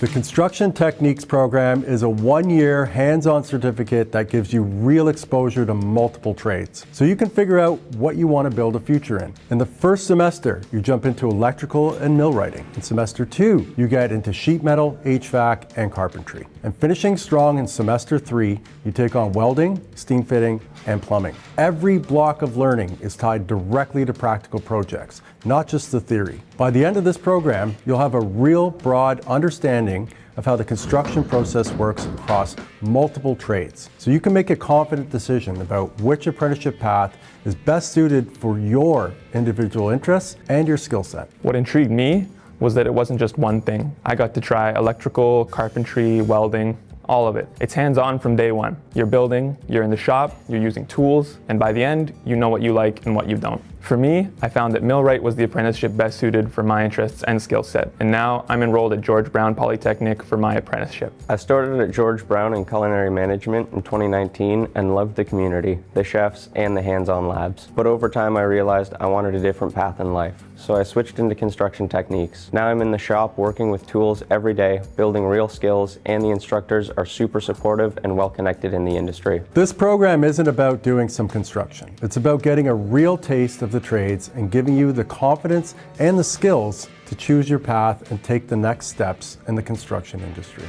The Construction Techniques program is a one-year hands-on certificate that gives you real exposure to multiple trades, so you can figure out what you want to build a future in. In the first semester, you jump into electrical and millwrighting. In semester 2, you get into sheet metal, HVAC, and carpentry. And finishing strong in semester 3, you take on welding, steam fitting, and plumbing. Every block of learning is tied directly to practical projects, not just the theory. By the end of this program, you'll have a real broad understanding of how the construction process works across multiple trades, so you can make a confident decision about which apprenticeship path is best suited for your individual interests and your skill set. What intrigued me was that it wasn't just one thing. I got to try electrical, carpentry, welding, all of it. It's hands-on from day one. You're building, you're in the shop, you're using tools, and by the end, you know what you like and what you don't. For me, I found that millwright was the apprenticeship best suited for my interests and skill set, and now I'm enrolled at George Brown Polytechnic for my apprenticeship. I started at George Brown in culinary management in 2019 and loved the community, the chefs, and the hands-on labs. But over time I realized I wanted a different path in life, so I switched into construction techniques. Now I'm in the shop working with tools every day, building real skills, and the instructors are super supportive and well connected in the industry. This program isn't about doing some construction. It's about getting a real taste of the trades and giving you the confidence and the skills to choose your path and take the next steps in the construction industry.